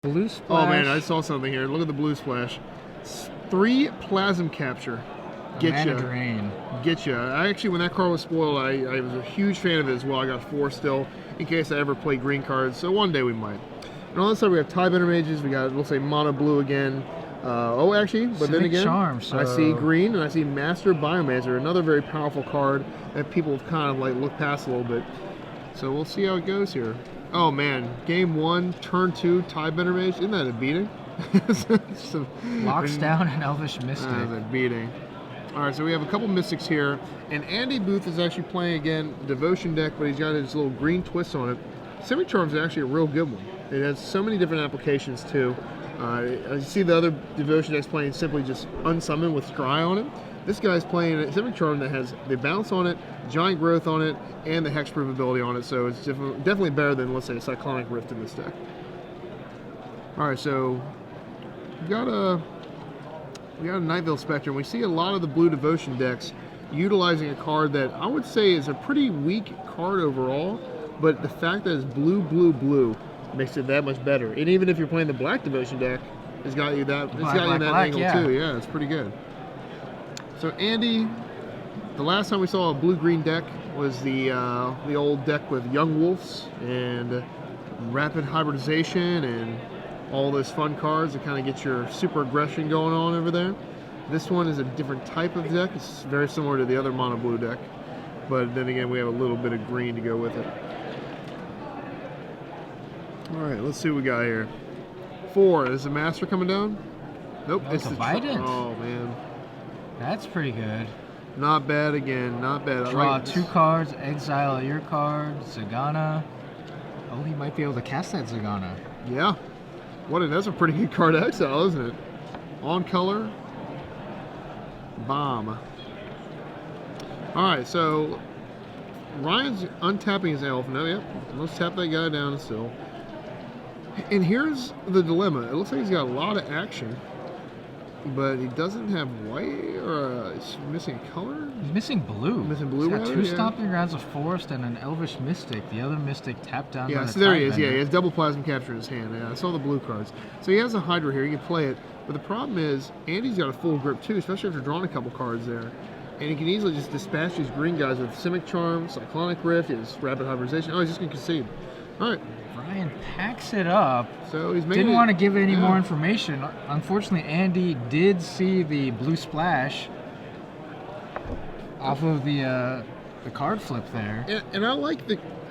Blue splash. Oh man, I saw something here. Look at the blue splash. 3 plasm capture. Get ya. I actually, when that card was spoiled, I was a huge fan of it as well. I got 4 still, in case I ever play green cards. So one day we might. And on this side we have Tiebender Mages. We got, we'll say, mono blue again. Oh, actually, but then again, I see green and I see Master Biomancer, another very powerful card that people have kind of like looked past a little bit. So we'll see how it goes here. Oh man, game 1, turn 2, Tiebender Mage. Isn't that a beating? Locks down an Elvish Mystic. That's a beating. All right, so we have a couple Mystics here, and Andy Buth is actually playing again Devotion deck, but he's got his little green twist on it. Semi-Charm's actually a real good one. It has so many different applications too. I see the other Devotion decks playing simply just Unsummon with Scry on it. This guy's playing a Semi-Charm that has the bounce on it, Giant Growth on it, and the Hexproof ability on it, so it's definitely better than, let's say, a Cyclonic Rift in this deck. Alright, so we got a Nightvale Spectrum. We see a lot of the blue Devotion decks utilizing a card that I would say is a pretty weak card overall, but the fact that it's blue, blue, blue makes it that much better. And even if you're playing the black Devotion deck, it's got you that, angle too. Yeah, it's pretty good. So Andy, the last time we saw a blue-green deck was the old deck with Young Wolves and Rapid Hybridization and all those fun cards that kind of get your super aggression going on over there. This one is a different type of deck. It's very similar to the other mono blue deck, but then again we have a little bit of green to go with it. All right, let's see what we got here. 4, is the Master coming down? Nope, it's the Bident. Oh man, that's pretty good. Not bad again, not bad. Draw 2 cards, exile your card, Zagana. Oh, he might be able to cast that Zagana. Yeah. That's a pretty good card to exile, isn't it? On color. Bomb. Alright, so Ryan's untapping his elf. No, yep. Let's tap that guy down still. And here's the dilemma. It looks like he's got a lot of action, but he doesn't have white, or he's missing color? He's missing blue. Missing blue, he's got 2 Stomping Grounds of Forest and an Elvish Mystic. The other Mystic tapped down by the so there he is. Yeah, he has double Plasm Capture in his hand. Yeah, I saw the blue cards. So he has a Hydra here. He can play it. But the problem is, Andy's got a full grip too, especially after drawing a couple cards there. And he can easily just dispatch these green guys with Simic Charm, Cyclonic Rift, his Rapid Hybridization. Oh, he's just going to concede. All right. Ryan packs it up. So he's didn't want to give any more information. Unfortunately, Andy did see the blue splash off of the card flip there. And I like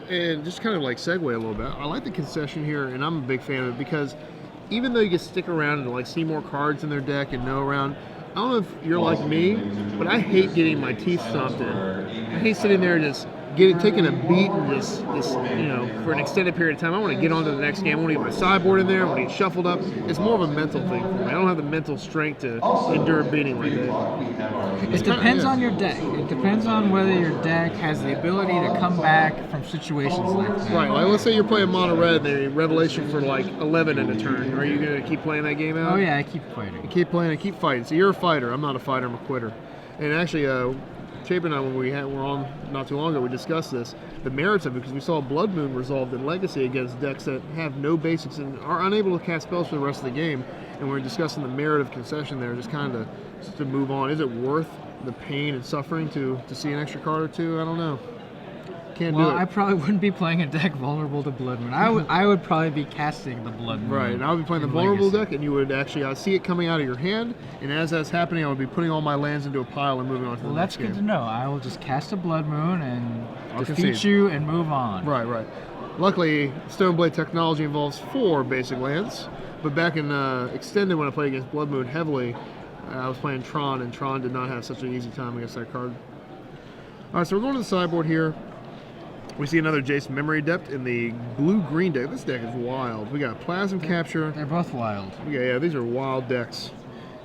and just kind of like segue a little bit, I like the concession here, and I'm a big fan of it because even though you can stick around and like see more cards in their deck and know around, I don't know if you're like me, but I hate getting my teeth stomped in. I hate sitting there just taking a beat and just for an extended period of time. I want to get on to the next game. I want to get my sideboard in there. I want to get shuffled up. It's more of a mental thing for me. I don't have the mental strength to endure beating like that. It depends on your deck. It depends on whether your deck has the ability to come back from situations like that. Right. Like let's say you're playing mono red, the Revelation for like 11 in a turn. Are you going to keep playing that game out? Oh yeah, I keep fighting. You keep playing. I keep fighting. So you're a fighter. I'm not a fighter. I'm a quitter. And actually, Chap and I, when we were on not too long ago, we discussed this, the merits of it, because we saw Blood Moon resolved in Legacy against decks that have no basics and are unable to cast spells for the rest of the game, and we're discussing the merit of concession there, just to move on. Is it worth the pain and suffering to see an extra card or two? I don't know. Can't do it. I probably wouldn't be playing a deck vulnerable to Blood Moon. I would probably be casting the Blood Moon. Right, and I would be playing the vulnerable deck, and you would actually, I'd see it coming out of your hand, and as that's happening, I would be putting all my lands into a pile and moving on to the next game. Well, that's good to know. I will just cast a Blood Moon and defeat you and move on. Right. Luckily, Stoneblade technology involves 4 basic lands, but back in Extended, when I played against Blood Moon heavily, I was playing Tron, and Tron did not have such an easy time against that card. All right, so we're going to the sideboard here. We see another Jace Memory Adept in the blue-green deck. This deck is wild. We got Plasm Capture. They're both wild. These are wild decks.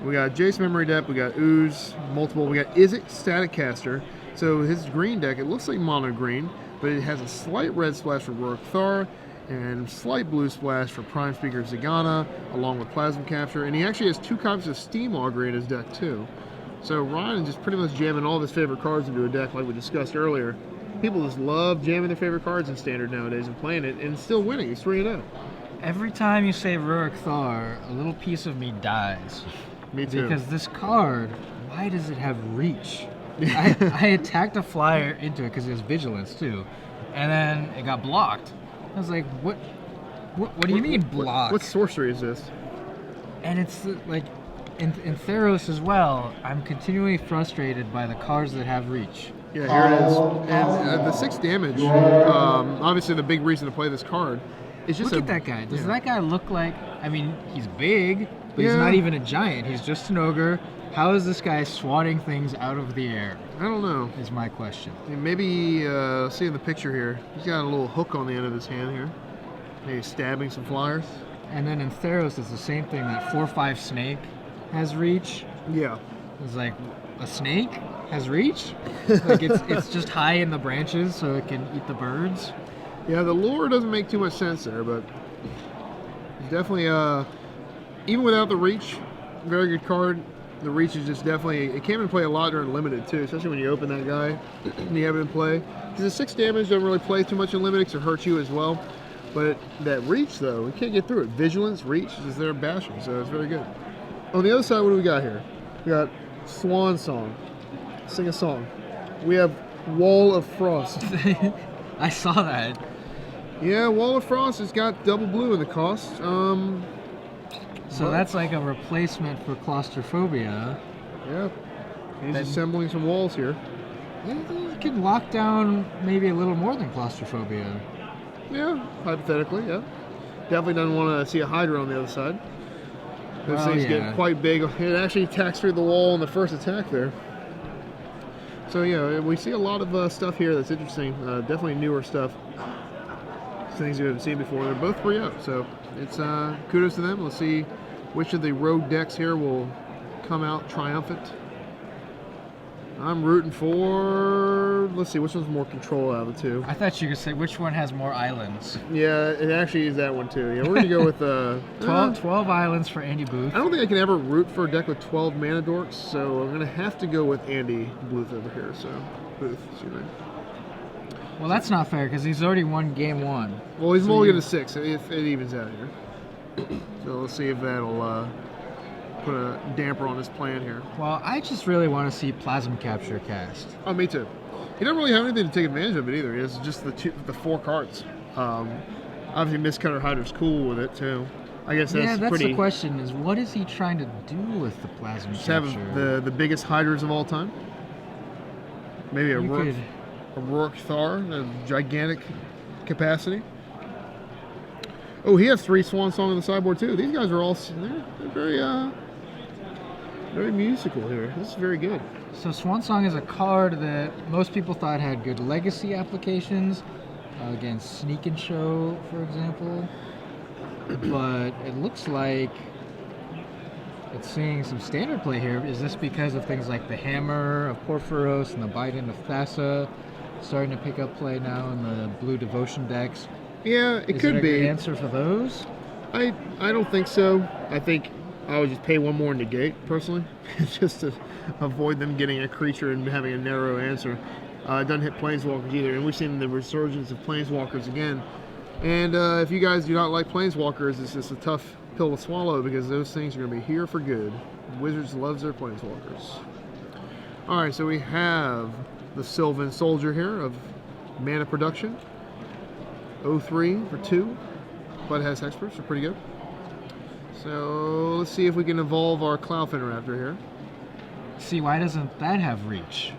We got Jace Memory Adept. We got Ooze, multiple. We got Izzet Static Caster. So his green deck, it looks like mono green, but it has a slight red splash for Rourke Thar and slight blue splash for Prime Speaker Zagana, along with Plasm Capture. And he actually has 2 copies of Steam Augury in his deck, too. So Ryan is just pretty much jamming all of his favorite cards into a deck like we discussed earlier. People just love jamming their favorite cards in Standard nowadays and playing it, and still winning. He's 3-0. Every time you say Rurik Thar, a little piece of me dies. Me too. Because this card, why does it have reach? I attacked a flyer into it because it has vigilance too, and then it got blocked. I was like, what do you mean blocked? What sorcery is this? And it's like, in Theros as well, I'm continually frustrated by the cards that have reach. Yeah, here it is. And the 6 damage, obviously the big reason to play this card is just Look at that guy. Does that guy look like, I mean, he's big, but he's not even a giant. He's just an ogre. How is this guy swatting things out of the air? I don't know. Is my question. And maybe, see in the picture here, he's got a little hook on the end of his hand here. Maybe stabbing some flyers. And then in Theros, it's the same thing. That 4/5 snake has reach. Yeah. It's like, a snake has reach? Like it's just high in the branches so it can eat the birds. Yeah, the lore doesn't make too much sense there, but it's definitely, even without the reach, very good card. The reach is just definitely, it came into play a lot during limited too, especially when you open that guy and you have it in play. Because the 6 damage doesn't really play too much in limited because it hurts you as well. But that reach though, you can't get through it. Vigilance, reach is their bashing, so it's very good. On the other side, what do we got here? We got Swan Song. Sing a song. We have Wall of Frost. I saw that. Yeah, Wall of Frost has got double blue in the cost. So that's like a replacement for claustrophobia. Yeah. He's assembling some walls here. You can lock down maybe a little more than claustrophobia. Yeah, hypothetically, yeah. Definitely doesn't want to see a Hydra on the other side. Those things get quite big. It actually attacks through the wall in the first attack there. So yeah, we see a lot of stuff here that's interesting. Definitely newer stuff. Things you haven't seen before. They're both 3-0, so it's kudos to them. We'll see which of the road decks here will come out triumphant. I'm rooting for, let's see, which one's more control out of the two? I thought you could say which one has more islands. Yeah, it actually is that one too. Yeah, we're going to go with 12 islands for Andy Buth. I don't think I can ever root for a deck with 12 mana dorks, so I'm going to have to go with Andy Bluth over here. So, Booth, excuse me. Well, that's not fair because he's already won game 1. Well, he's mulligan to 6 if it evens out here. So let's see if that'll put a damper on his plan here. Well, I just really want to see Plasm Capture cast. Oh, me too. He doesn't really have anything to take advantage of it either. He has just the 4 cards. Obviously, Mistcutter Hydra's cool with it too. I guess that's pretty. The question is, what is he trying to do with the Plasm Capture? Have the biggest Hydras of all time. Maybe a Rurik Thar, a gigantic capacity. Oh, he has 3 Swan Song on the sideboard too. These guys are all they're very musical here. This is very good. So Swan Song is a card that most people thought had good legacy applications against Sneak and Show, for example. But it looks like it's seeing some standard play here. Is this because of things like the Hammer of Porphyros and the Biden of Thassa starting to pick up play now in the blue devotion decks? Yeah, it could be. Is there a good answer for those? I don't think so. I think I would just pay 1 more negate, personally, just to avoid them getting a creature and having a narrow answer. It doesn't hit Planeswalkers either, and we've seen the resurgence of Planeswalkers again. And if you guys do not like Planeswalkers, it's just a tough pill to swallow because those things are going to be here for good. Wizards loves their Planeswalkers. Alright, so we have the Sylvan Soldier here of mana production. 0-3 for 2, but it has Hexproof, so pretty good. So let's see if we can evolve our Cloudfin Raptor here. See, why doesn't that have reach?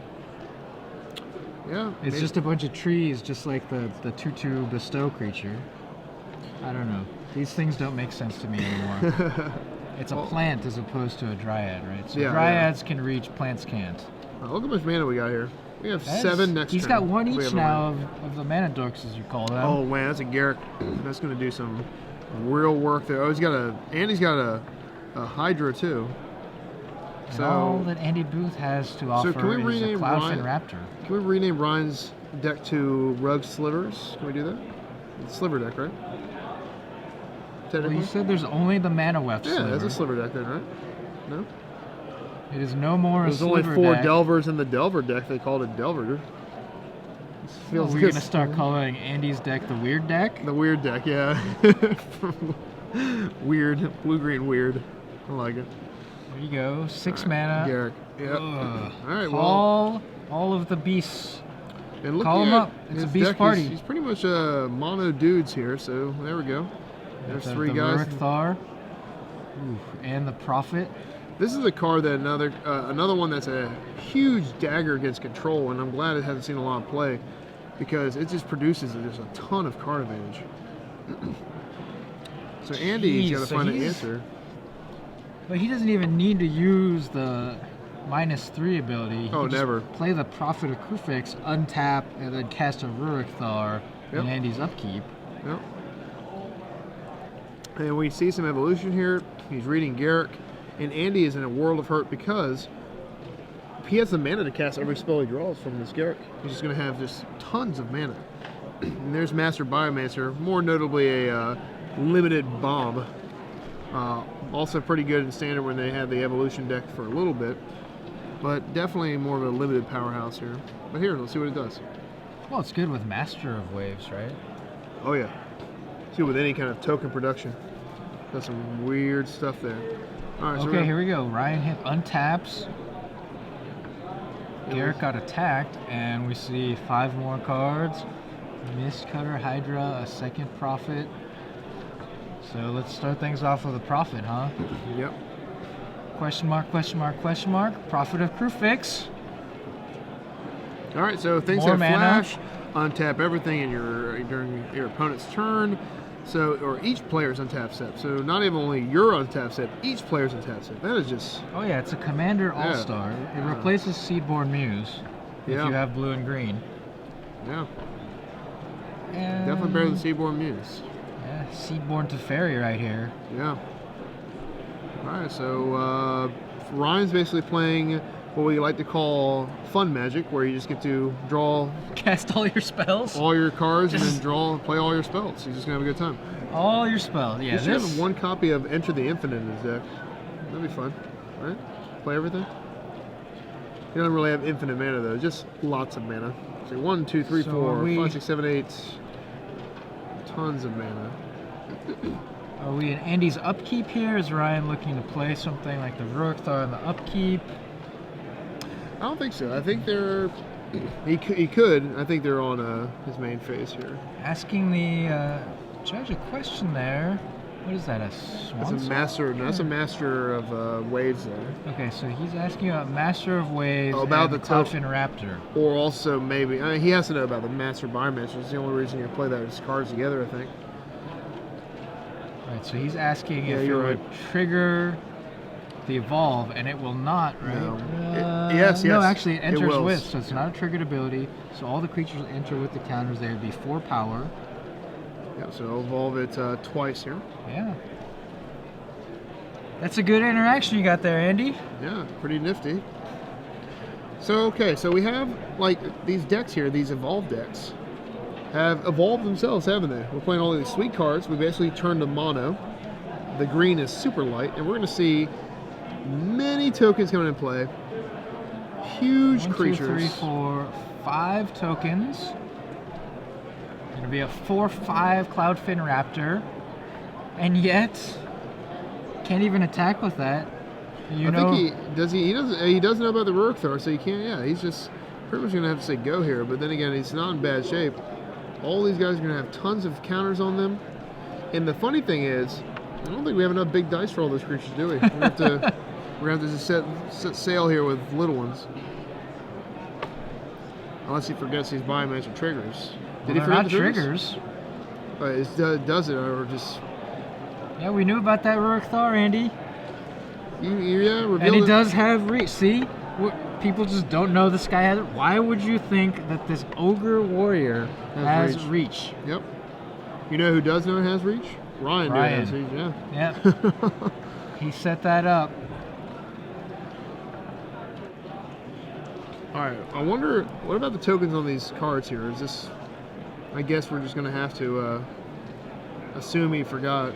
Yeah. It's just a bunch of trees, just like the 2/2 bestow creature. I don't know. These things don't make sense to me anymore. It's a plant as opposed to a dryad, right? So dryads can reach, plants can't. Look how much mana we got here. We have 7 next turn. He's got 1 each now of the mana dorks, as you call them. Oh man, that's a Garrett. That's going to do some real work there. Oh, he's got a Hydra too. And all that Andy Booth has to offer is a Cloudfin Raptor. Can we rename Ryan's deck to Rug Slivers? Can we do that? It's a sliver deck, right? Well, you said there's only the mana weft sliver. Yeah, that's a sliver deck then, right? No? It is no more a sliver deck. There's only 4 Delvers in the Delver deck. They called it Delver. Feels We're good. gonna start calling Andy's deck the weird deck. The weird deck, yeah. Weird, blue-green weird. I like it. There you go. 6 All right, mana. Garrick. Yep. Ugh. All right, Call all of the beasts. And Call looking him at up. It's a his beast deck, party. He's pretty much mono dudes here, so there we go. There's The 3 guys. Thar. And the Prophet. This is a card that another one that's a huge dagger against control, and I'm glad it hasn't seen a lot of play because it just produces just a ton of card advantage. So Andy's got to find an answer. But he doesn't even need to use the -3 ability. He can just never. play the Prophet of Krufix, untap, and then cast a Rurik Thar in Andy's upkeep. Yep. And we see some evolution here. He's reading Garrick, and Andy is in a world of hurt because he has the mana to cast every spell he draws from this Garrick. He's just going to have just tons of mana. And there's Master Biomancer, more notably a limited bomb. Also pretty good in Standard when they had the evolution deck for a little bit, but definitely more of a limited powerhouse here. But here, let's see what it does. Well, it's good with Master of Waves, right? Oh yeah. See, with any kind of token production. That's some weird stuff there. All right, Okay, here we go. Ryan Hipp untaps. Garrick got attacked, and we see 5 more cards. Mist Cutter, Hydra, a second Prophet. So let's start things off with a Prophet, huh? Yep. Question mark, question mark, question mark. Prophet of Krufix. All right, so things More have mana. flash, untap everything in during your opponent's turn. So, or each player's untap step. So not even only your untap step, each player's untap step. That is just. Oh yeah, it's a Commander All-Star. It replaces Seedborn Muse if you have blue and green. Yeah. And Definitely better than Seaborn Muse. yeah, Seedborn Teferi right here. Yeah. All right, so Ryan's basically playing what we like to call fun magic, where you just get to draw Cast all your spells. all your cards and then play all your spells. He's just gonna have a good time. All your spells. Yeah, He should this. have 1 copy of Enter the Infinite in his deck. That'd be fun, right? Play everything. He doesn't really have infinite mana though, just lots of mana. So 1, 2, 3, So 4, 5, 6, 7, 8. Tons of mana. Are we in Andy's upkeep here? Is Ryan looking to play something like the Rurik Thar in the upkeep? I don't think so. I think they're. He could. I think they're on his main phase here. Asking the judge a question there. What is that? A swan? That's a master. No, that's a master of waves there. Okay, so he's asking about Master of Waves About and the Cloudfin Raptor. Or also maybe he has to know about the Master Biomancer. It's the only reason you play those cards together, I think. Right, so he's asking if it you're would trigger the evolve, and it will not, right? No. Yes. No, actually, it enters will. with, so it's not a triggered ability. So all the creatures enter with the counters. They would be 4 power. Yeah, so I'll evolve it twice here. Yeah. That's a good interaction you got there, Andy. Yeah, pretty nifty. So, okay, so we have, like, these decks here, these evolved decks, have evolved themselves, haven't they? We're playing all these sweet cards. We basically turned to mono. The green is super light, and we're going to see many tokens coming into play. Huge 1, 2, creatures. 3, 4, 5 tokens. Going to be a 4/5 Cloudfin Raptor, and yet can't even attack with that. I think he does know about the Rurik Thar, so he can't. Yeah, he's just pretty much gonna have to say go here. But then again, he's not in bad shape. All these guys are gonna have tons of counters on them. And the funny thing is, I don't think we have enough big dice for all those creatures, do we? We're gonna have to just set sail here with little ones. Unless he forgets these Biomancer triggers. Did he forget not the triggers? Does it or just? Yeah, we knew about that Rurik Thar, Andy. Reveal And he it. does have reach. See? People just don't know this guy has it. Why would you think that this Ogre Warrior has reach? Yep. You know who does know it has reach? Ryan. Has reach, yeah. Yep. He set that up. Alright, I wonder, what about the tokens on these cards here? Is this, I guess we're just going to have to assume he forgot.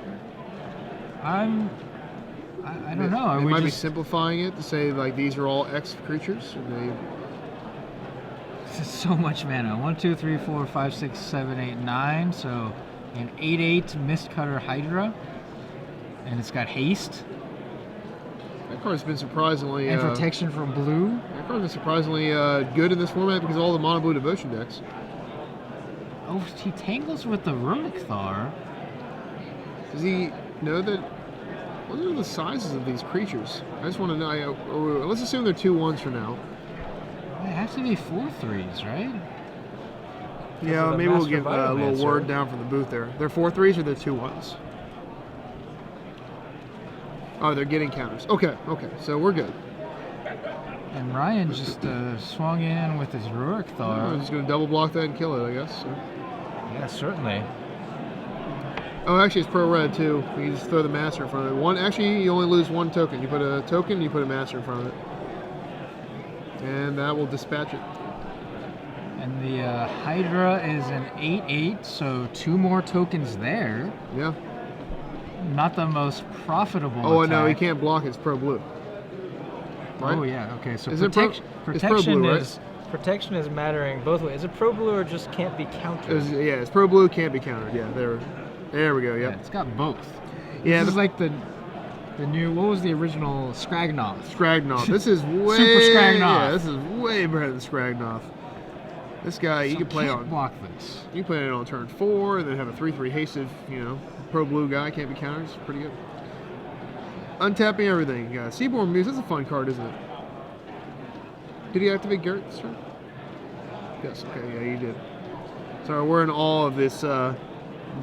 I don't know. They might be simplifying it to say, like, these are all X creatures. And This is so much mana. 1, 2, 3, 4, 5, 6, 7, 8, 9. So an 8/8 Mistcutter Hydra. And it's got haste. That card's been surprisingly... And protection from blue. That card's been surprisingly good in this format because of all the mono blue devotion decks. Oh, he tangles with the Runic Thar. Does he know that... What are the sizes of these creatures? I just want to know. Let's assume they're 2/1s for now. They have to be 4/3s, right? Yeah, maybe we'll give a little word down from the booth there. They're 4/3s or they're 2/1s? Oh, they're getting counters. Okay, so we're good. And Ryan just swung in with his Ruric Thar. I'm just going to double block that and kill it, I guess. So. Yeah, certainly. Oh, actually, it's pro red too. You can just throw the master in front of it. Actually, you only lose 1 token. You put a token, you put a master in front of it. And that will dispatch it. And the Hydra is an 8/8, so 2 more tokens there. Yeah. Not the most profitable Oh, attack. no, he can't block it. It's pro blue. Right? Oh, yeah, okay. So Is protection it's pro blue, right? Protection is mattering both ways. Is it pro blue or just can't be countered? It's pro blue, can't be countered. Yeah, there we go. Yep. Yeah, it's got both. Yeah, this is like the new. What was the original Scragnoth? Scragnoth. This is way Super Scragnoth. Yeah, this is way better than Scragnoth. This guy, you can play can't on. block this. You can play it on turn 4, and then have a 3/3 hasted. Pro blue guy can't be countered. It's pretty good. Untapping everything. Seaborn Muse. That's a fun card, isn't it? Did he activate Garrett this turn? Yes. Okay. Yeah, he did. So we're in awe of this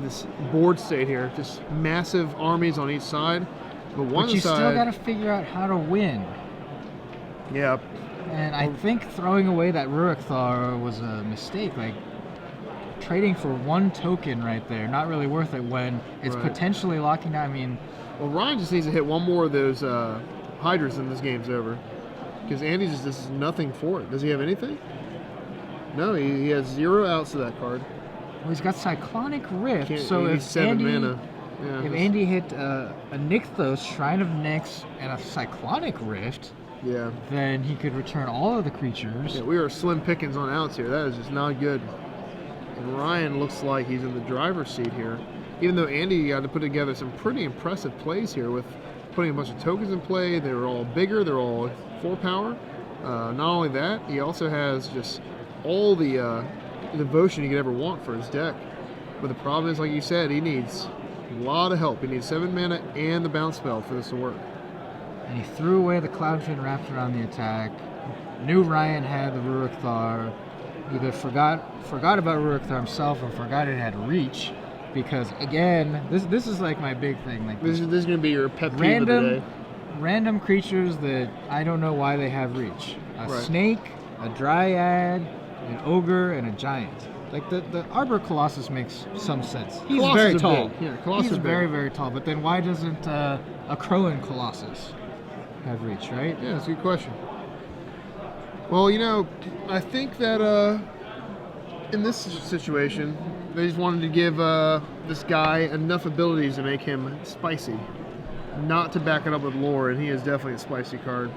this board state here. Just massive armies on each side. But one But you side. still got to figure out how to win. Yeah. And I think throwing away that Ruric Thar was a mistake. Like, trading for 1 token right there, not really worth it when it's Right. potentially locking down. I mean, Well, Ryan just needs to hit one more of those Hydras and this game's over. Because Andy just does nothing for it. Does he have anything? No, he has 0 outs to that card. well, he's got Cyclonic Rift, so he needs if 7 Andy, mana. Yeah, if Andy hit a Nykthos, Shrine of Nyx, and a Cyclonic Rift, yeah. then he could return all of the creatures. Yeah, we are slim pickings on outs here. That is just not good. And Ryan looks like he's in the driver's seat here. Even though Andy got to put together some pretty impressive plays here with putting a bunch of tokens in play. They were all bigger. They're all 4 power. Not only that, he also has just all the devotion he could ever want for his deck. But the problem is, like you said, he needs a lot of help. He needs 7 mana and the bounce spell for this to work. And he threw away the Cloudfin Raptor on the attack. Knew Ryan had the Ruric Thar. Either forgot about Ruric Thar himself or forgot it had reach. Because again, this is like my big thing. Like This is going to be your pet peeve of the day. Random creatures that I don't know why they have reach. A Right. snake, a dryad, an ogre, and a giant. Like the Arbor Colossus makes some sense. He's Colossus very are tall. big. Yeah, Colossus He's are big. very, very tall. But then why doesn't a Crowan Colossus have reach, right? Yeah, that's a good question. Well, I think that in this situation, they just wanted to give this guy enough abilities to make him spicy, not to back it up with lore, and he is definitely a spicy card.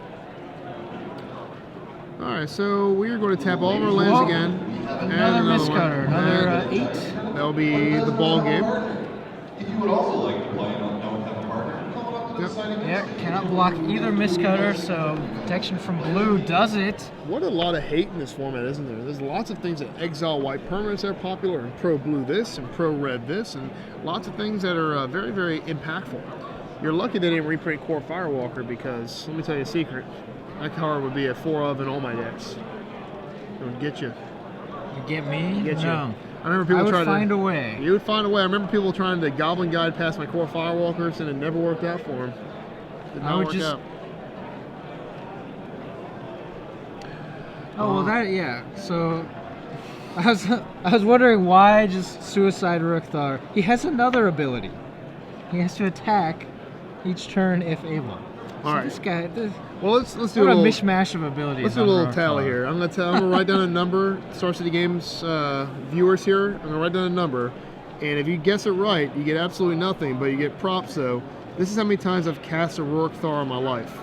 All right, so we are going to tap all of our lands Whoa. again. Another Add Mistcutter, one. another And 8. That'll be the ball game. If you would also like to play and don't have a partner, come on up to the side again. Yeah, cannot block either Mistcutter, so protection from blue does it. What a lot of hate in this format, isn't there? There's lots of things that exile white permanents that are popular, and pro blue this, and pro red this, and lots of things that are very, very impactful. You're lucky they didn't reprint Core Firewalker because, let me tell you a secret, that card would be a 4 of in all my decks. It would get you. You get me? Get you. No. I remember people I would trying find to. a way. You would find a way. I remember people trying to Goblin Guide past my Core Firewalkers, and it never worked out for them. Did I not would work just- out. Oh, well, yeah. So, I was wondering why just Suicide Ruric. He has another ability. He has to attack each turn if able. All right. This guy, Well, let's do what a a little. mishmash of abilities. Let's do a on little Ruric. tally here. I'm gonna write down a number. Star City Games viewers here. I'm gonna write down a number, and if you guess it right, you get absolutely nothing, but you get props. So this is how many times I've cast a Ruric Thar in my life.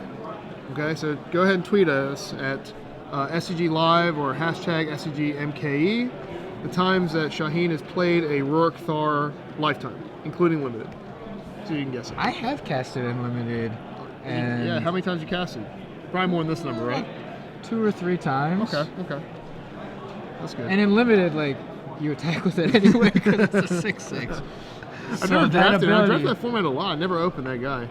Okay, so go ahead and tweet us at SCG Live or hashtag SCGMKE, the times that Shaheen has played a Rurik Thar lifetime, including limited. So you can guess it. I have casted in limited, and Yeah, how many times you casted? Probably more than this number, right? 2 or 3 times. Okay. That's good. And in limited, like, you attack with it anyway because it's a 6/6. I've never drafted. I drafted that format a lot. I never opened that guy.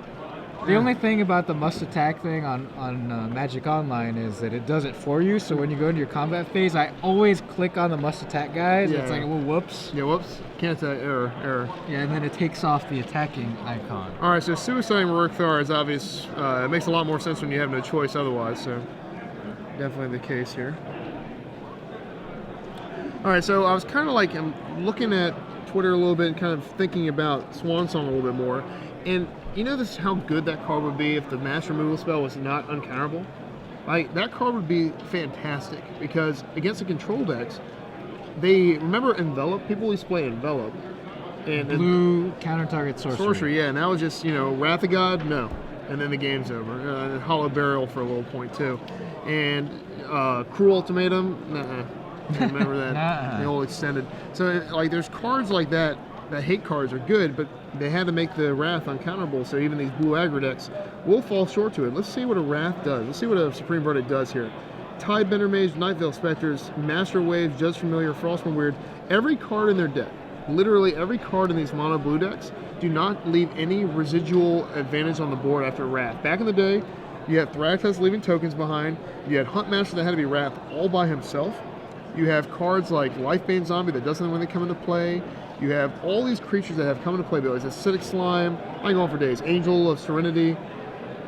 The only thing about the must attack thing on Magic Online is that it does it for you. So when you go into your combat phase, I always click on the must attack guys. Yeah. It's like, well, whoops. Yeah, whoops. Can't attack. Error. Yeah, and then it takes off the attacking icon. All right, so suiciding Rurik Thar is obvious. It makes a lot more sense when you have no choice otherwise. So definitely the case here. All right, so I was kind of like looking at Twitter a little bit and kind of thinking about Swan Song a little bit more. And you know this is how good that card would be if the mass removal spell was not uncounterable? Like, that card would be fantastic because against the control decks, remember Envelop? People used to play Envelop. And Blue counter target sorcery. Yeah, and that was just, Wrath of God, no. And then the game's over. Hollow Burial for a little point too. And Cruel Ultimatum, remember that? The old extended. So like there's cards like that hate cards are good, but they had to make the Wrath uncounterable, so even these blue aggro decks will fall short to it. Let's see what a Wrath does. Let's see what a Supreme Verdict does here. Tidebender Mage, Nightveil Specters, Master Waves, Judge Familiar, Frostmourne Weird. Every card in their deck, literally every card in these mono blue decks, do not leave any residual advantage on the board after Wrath. Back in the day, you had Thragtusk leaving tokens behind. You had Huntmaster that had to be Wrath all by himself. You have cards like Lifebane Zombie that doesn't when they come into play. You have all these creatures that have come into play. There's Acidic Slime, I go on for days, Angel of Serenity.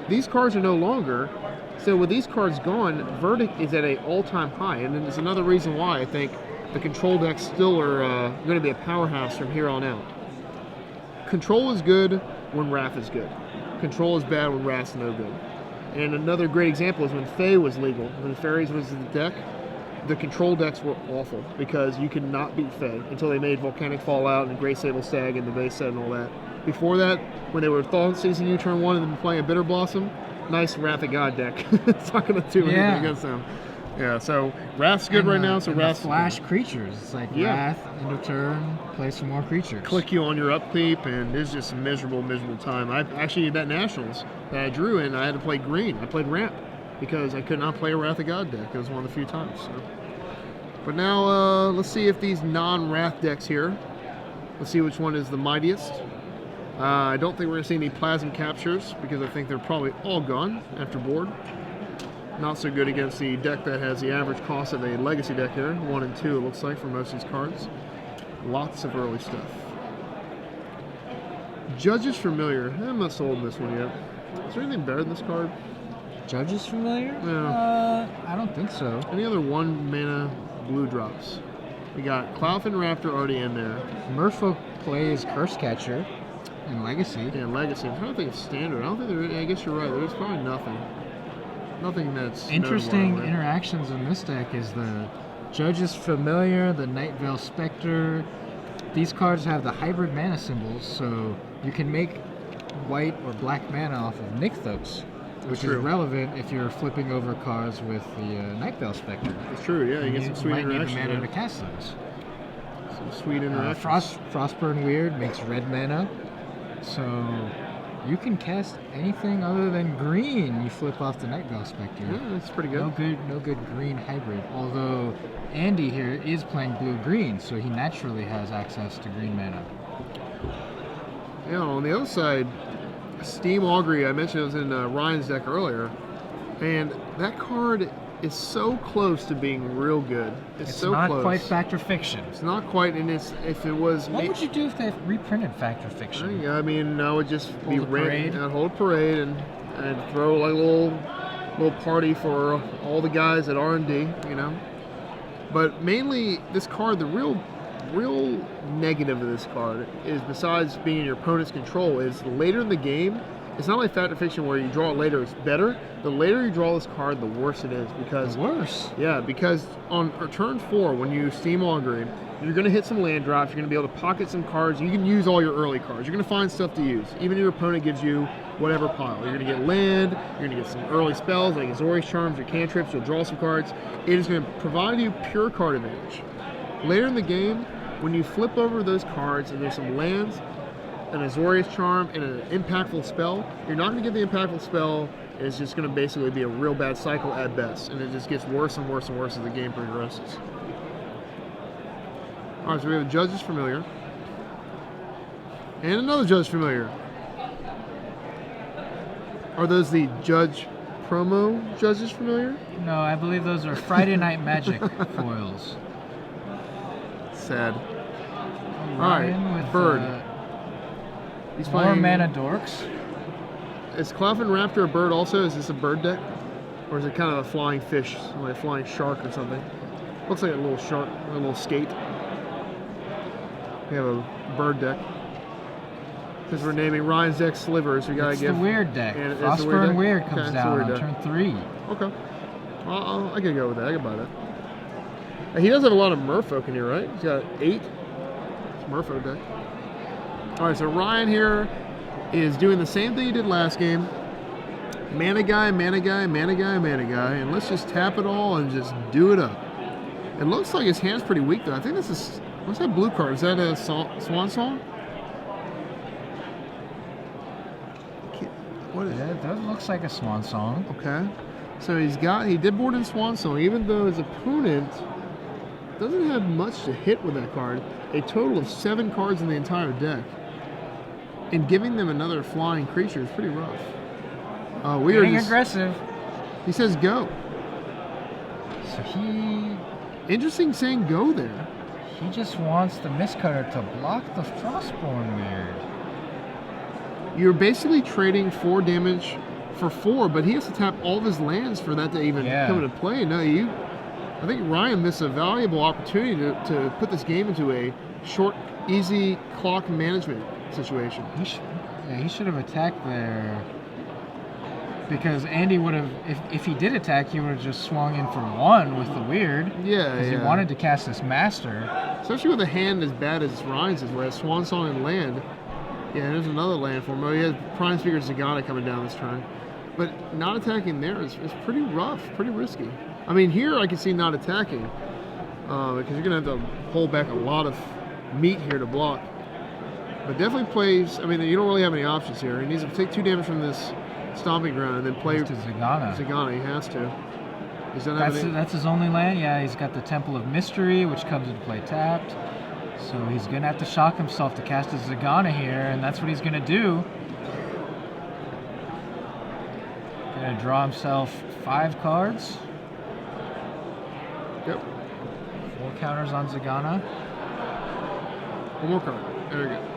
These cards are no longer. So with these cards gone, Verdict is at an all-time high. And then there's another reason why I think the control decks still are going to be a powerhouse from here on out. Control is good when Wrath is good. Control is bad when Wrath's no good. And another great example is when Fae was legal. When Fairies was in the deck, the control decks were awful because you could not beat Fae until they made Volcanic Fallout and Great Sable Stag and the base set and all that. Before that, when they were Thaw seizing you turn 1 and then playing a Bitter Blossom, nice Wrath of God deck. It's not going to do anything against them. Yeah, so Wrath's good right now, so Wrath's flash creatures. It's like Wrath, end of turn, play some more creatures. Click you on your upkeep, and it's just a miserable time. I actually, that Nationals that I drew in, I had to play green. I played ramp because I could not play a Wrath of God deck. It was one of the few times. So. But now, let's see if these non-Wrath decks here, let's see which one is the mightiest. I don't think we're going to see any Plasm Captures because I think they're probably all gone after board. Not so good against the deck that has the average cost of a Legacy deck here. 1 and 2 it looks like for most of these cards. Lots of early stuff. Judge's Familiar. I'm not sold on this one yet. Is there anything better than this card? Judge's Familiar? Yeah. I don't think so. Any other 1 mana blue drops? We got Cloudfin Raptor already in there. Merfolk plays Curse Catcher in Legacy. Yeah, Legacy. I'm trying to think of Standard. I don't think there. I guess you're right. There's probably nothing. Nothing that's interesting notable. interactions in this deck is the Judge's Familiar, the Nightveil Spectre. These cards have the hybrid mana symbols, so you can make white or black mana off of Nykthos, which is relevant if you're flipping over cards with the Nightveil Spectre. It's true, yeah. You get some sweet interactions. Might need the mana to cast those. Some sweet interactions. Frostburn Weird makes red mana, so you can cast anything other than green. You flip off the Nightveil Spectre. Yeah, that's pretty good. No good green hybrid. Although Andy here is playing blue-green, so he naturally has access to green mana. Yeah, on the other side, Steam Augury, I mentioned it was in Ryan's deck earlier, and that card is so close to being real good. It's so not close. Quite Fact or Fiction. It's not quite, and if it was... What would you do if they reprinted Fact or Fiction? I mean, I would just hold a parade. I'd hold a parade and throw like a little party for all the guys at R&D, But mainly, this card, the real negative of this card is, besides being in your opponent's control, is later in the game, it's not like Fact or Fiction where you draw it later, it's better. The later you draw this card, the worse it is. Because Worse. Yeah, because on turn 4, when you Steam Augury, you're going to hit some land drops, you're going to be able to pocket some cards. You can use all your early cards. You're going to find stuff to use. Even if your opponent gives you whatever pile. You're going to get land, you're going to get some early spells like Azorius Charms or cantrips, you'll draw some cards. It is going to provide you pure card advantage. Later in the game, when you flip over those cards and there's some lands, an Azorius Charm, and an impactful spell, you're not going to get the impactful spell. It's just going to basically be a real bad cycle at best, and it just gets worse and worse and worse as the game progresses. All right, so we have a Judge's Familiar, and another Judge's Familiar. Are those the Judge promo Judge's Familiar? No, I believe those are Friday Night Magic foils. Sad. Ryan All right, with, Bird. He's more playing. mana dorks. Is Cloudfin Raptor a bird also? Is this a bird deck? Or is it kind of a flying fish, like a flying shark or something? Looks like a little shark, a little skate. We have a bird deck. Because we're naming Ryan's deck Slivers, we gotta It's give. the weird deck. And it's Phosphor the weird and deck? Weird Okay, comes it's the down weird on deck. turn 3. Okay. Well, I can go with that. I can buy that. And he does have a lot of Merfolk in here, right? He's got 8. It's a Merfolk deck. All right, so Ryan here is doing the same thing he did last game. Mana guy, mana guy, mana guy, mana guy, and let's just tap it all and just do it up. It looks like his hand's pretty weak though. I think this is, what's that blue card? Is that a Swan Song? What is Yeah, that looks like a swan song. Okay. So he did board in Swan Song, even though his opponent doesn't have much to hit with that card. A total of 7 cards in the entire deck. And giving them another flying creature is pretty rough. We are Getting just, aggressive. he says go. So he Interesting saying go there. just wants the Mistcutter to block the Frostborn Weird. You're basically trading 4 damage for 4, but he has to tap all of his lands for that to even come into play. No, I think Ryan missed a valuable opportunity to put this game into a short, easy clock management situation. He should have attacked there. Because Andy would have, if he did attack, he would have just swung in for 1 with the Weird. Yeah, Because he wanted to cast this Master. Especially with a hand as bad as Ryan's is, where it has Swan Song and land. Yeah, there's another land for him. Oh, he has Prime Speaker Zagana coming down this turn. But not attacking there is pretty rough, pretty risky. I mean, here I can see not attacking. Because you're going to have to hold back a lot of meat here to block. But definitely plays, I mean, you don't really have any options here. He needs to take 2 damage from this Stomping Ground and then play To Zagana. Zagana. He has to. He's done everything. That's his only land. Yeah, he's got the Temple of Mystery, which comes into play tapped. So he's going to have to shock himself to cast his Zagana here, and that's what he's going to do. Going to draw himself 5 cards. Yep. 4 counters on Zagana. One more card. There we go.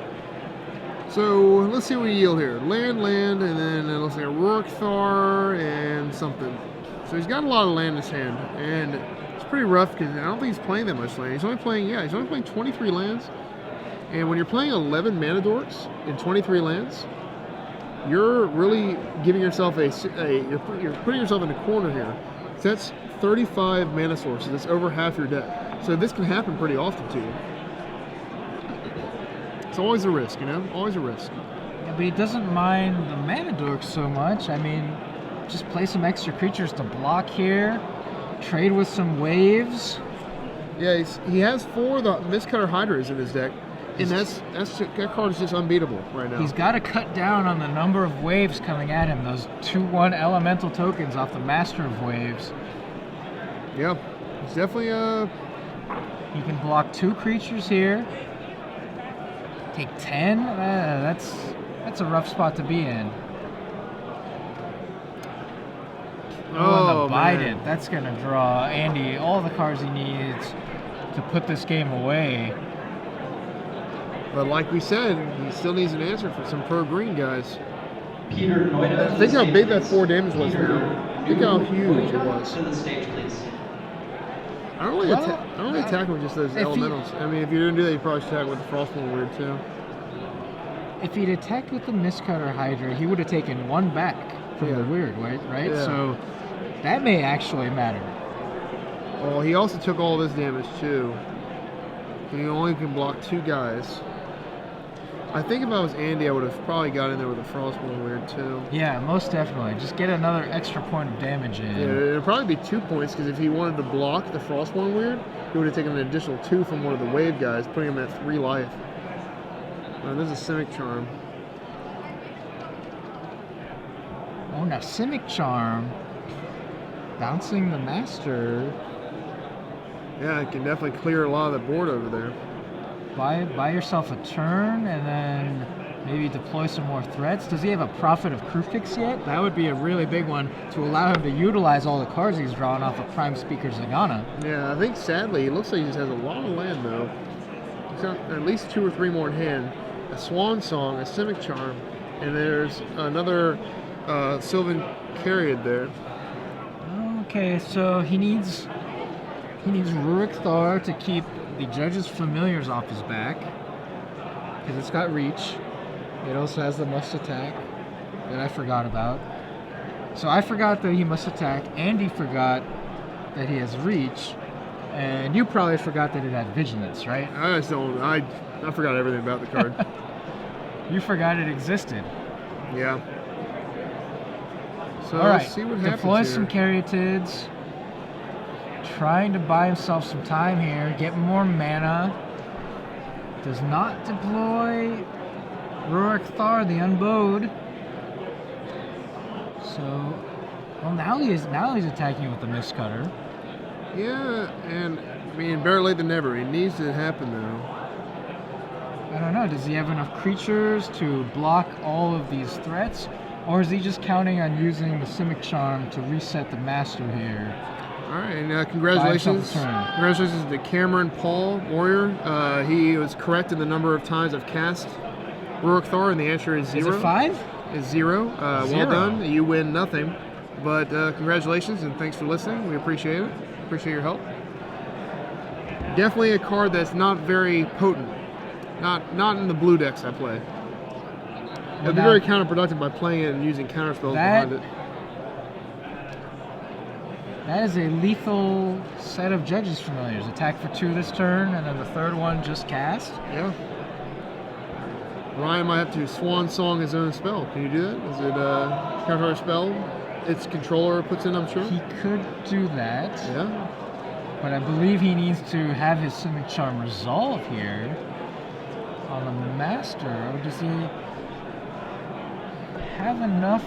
So let's see what we yield here. Land, and then it looks like a Rorkthar and something. So he's got a lot of land in his hand, and it's pretty rough because I don't think he's playing that much land. He's only playing 23 lands. And when you're playing 11 mana dorks in 23 lands, you're really giving yourself you're putting yourself in a corner here. So that's 35 mana sources. That's over half your deck. So this can happen pretty often to you. It's always a risk, you know? Always a risk. Yeah, but he doesn't mind the mana dorks so much. I mean, just play some extra creatures to block here. Trade with some waves. Yeah, he has 4 of the Mistcutter Hydras in his deck. And that card is just unbeatable right now. He's got to cut down on the number of waves coming at him. Those 2/1 elemental tokens off the Master of Waves. Yeah, it's definitely He can block 2 creatures here. Take 10. That's a rough spot to be in. Oh, and the Bite man. It. That's gonna draw Andy all the cards he needs to put this game away. But like we said, he still needs an answer for some pro green guys. Peter Noida. Think how big that 4 damage was now. Think how huge it was. To the stage, please. I don't really attack him with just those elementals. I mean, if you're gonna do that, you probably should attack with the Frostborn Weird too. if he'd attacked with the Mistcutter Hydra, he would have taken 1 back from the weird, right? Yeah. So that may actually matter. Well, he also took all this damage too. He only can block 2 guys. I think if I was Andy, I would have probably got in there with a Frostborn Weird too. Yeah, most definitely. Just get another extra point of damage in. Yeah, it'd probably be 2 points because if he wanted to block the Frostborn Weird, he would have taken an additional 2 from one of the wave guys, putting him at 3 life. There's a Simic Charm. Oh, now Simic Charm. Bouncing the Master. Yeah, it can definitely clear a lot of the board over there. Buy yourself a turn and then maybe deploy some more threats. Does he have a Prophet of Krufix yet? That would be a really big one to allow him to utilize all the cards he's drawn off of Prime Speaker Zagana. Yeah, I think sadly, it looks like he just has a lot of land though. He's got at least 2 or 3 more in hand. A Swan Song, a Simic Charm, and there's another Sylvan Caryid there. Okay, so he needs Rurik Thar to keep the Judge's Familiars off his back, because it's got reach. It also has the must attack that I forgot about. So I forgot that he must attack. Andy forgot that he has reach, and you probably forgot that it had vigilance, right? I just don't. I forgot everything about the card. You forgot it existed. Yeah. So All right, let's see what happens deploy here. some Caryatids. Trying to buy himself some time here, get more mana. Does not deploy Rurik Thar, the Unbowed. So, well, now he's attacking with the Mistcutter. Yeah, and I mean, better late than never. It needs to happen though. I don't know. Does he have enough creatures to block all of these threats, or is he just counting on using the Simic Charm to reset the Master here? All right, and congratulations. Buy himself a turn. Congratulations to Cameron Paul Warrior. He was correct in the number of times I've cast Rurik Thar, and the answer is 0. Is it 5? Is 0. Well 0. done. You win nothing. But congratulations and thanks for listening. We appreciate it. Appreciate your help. Definitely a card that's not very potent. Not in the blue decks I play. It would be very counterproductive by playing it and using counterspells behind it. That is a lethal set of Judge's Familiars. Attack for 2 this turn, and then the third one just cast. Yeah. Ryan might have to Swan Song his own spell. Can you do that? Is it a counter spell its controller puts in, I'm sure? He could do that. Yeah. But I believe he needs to have his Simic Charm resolve here on the Master. Or does he have enough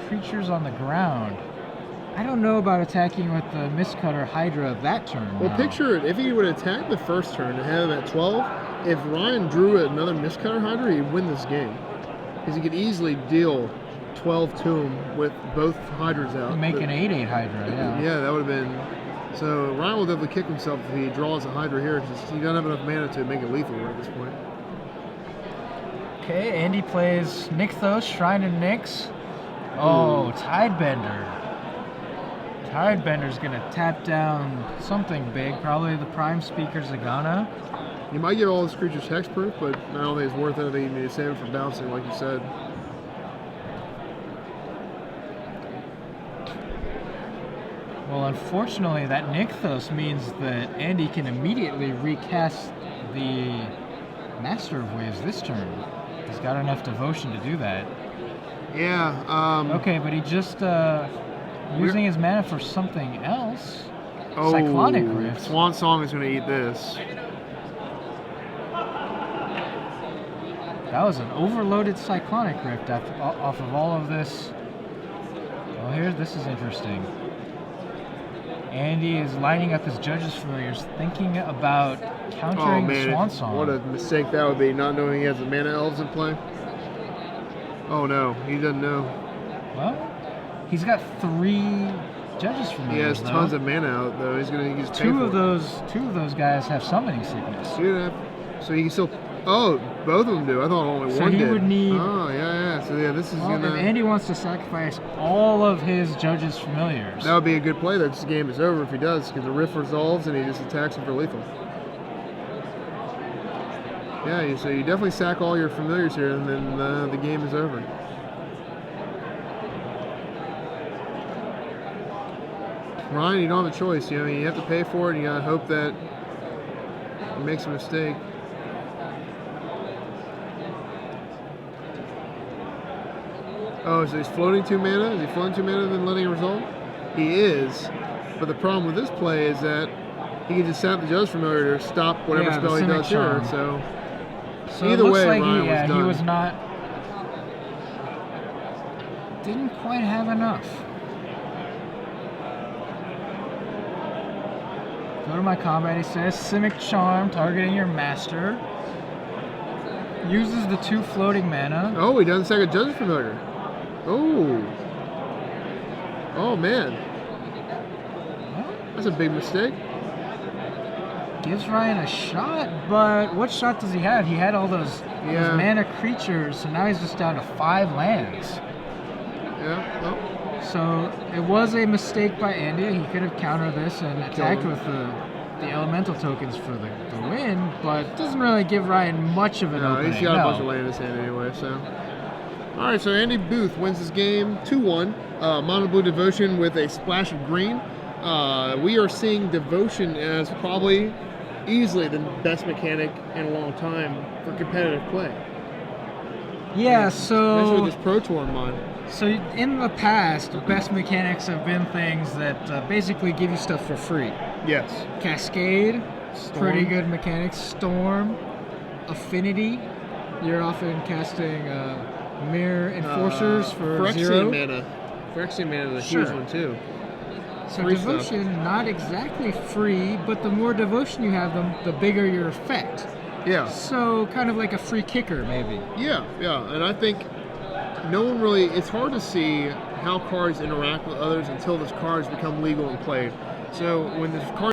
creatures on the ground? I don't know about attacking with the Mistcutter Hydra that turn. Well, picture it. If he would attack the first turn and have him at 12, if Ryan drew another Mistcutter Hydra, he'd win this game. Because he could easily deal 12 to him with both Hydras out. Make an 8/8 Hydra, yeah. Yeah, that would have been... So Ryan will definitely kick himself if he draws a Hydra here. Because he doesn't have enough mana to make it lethal at this point. Okay, Andy plays Nykthos, Shrine of Nyx. Oh, Tidebender. Tidebender's gonna tap down something big, probably the Prime Speaker Zagana. You might give all his creatures hexproof, but I don't think it's worth it. I think you need to save it for bouncing, like you said. Well, unfortunately, that Nykthos means that Andy can immediately recast the Master of Waves this turn. He's got enough devotion to do that. Yeah. Okay, but he just using his mana for something else. Oh, Cyclonic Rift. Swan Song is going to eat this. That was an overloaded Cyclonic Rift off of all of this. Well, this is interesting. Andy is lining up his Judge's Familiars, thinking about countering the Swan Song. What a mistake that would be, not knowing he has the mana elves in play. Oh no, he doesn't know. Well, he's got 3 Judge's Familiars. He has tons of mana out though. He's gonna use two of those guys have summoning sickness. Yeah, so he can still. Oh, both of them do. I thought only So one he did. would need. Oh yeah. So yeah, this is Well, gonna. if Andy wants to sacrifice all of his Judge's Familiars, That would be a good play though. This game is over if he does, because the Rift resolves and he just attacks him for lethal. Yeah, so you definitely sack all your familiars here, and then the game is over. Ryan, you don't have a choice. You know, you have to pay for it, and you gotta hope that he makes a mistake. Oh, so he's floating 2 mana? Is he floating 2 mana and then letting it result? He is, but the problem with this play is that he can just sap the Judge Familiar to stop whatever Yeah, the spell he Simic does here. Charm. So it either looks way, like Ryan he, was done. he was not. Didn't quite have enough. Go to my combat. He says Simic Charm, targeting your master. Uses the 2 floating mana. Oh, he doesn't sack a Judge Familiar. Oh. Oh, man. That's a big mistake. Gives Ryan a shot, but what shot does he have? He had all those mana creatures, so now he's just down to 5 lands. Yeah, well. So it was a mistake by Andy. He could have countered this and attacked with the elemental tokens for the win, but doesn't really give Ryan much of an opening. He's got a bunch of land in his hand anyway, so. All right, so Andy Buth wins this game 2-1. Mono Blue Devotion with a splash of green. We are seeing Devotion as probably easily the best mechanic in a long time for competitive play. Yeah, Especially with so this Pro Tour in mind. in the past, best mechanics have been things that basically give you stuff for free. Yes. Cascade, Storm. pretty good mechanics. Storm, Affinity, you're often casting Mirror Enforcers for Phyrexian 0. mana. Phyrexian mana is a Sure. huge one too. So Free Devotion, not exactly free, but the more Devotion you have, the bigger your effect. Yeah. So kind of like a free kicker, maybe. Yeah, and I think no one really, it's hard to see how cards interact with others until those cards become legal and played. So when this card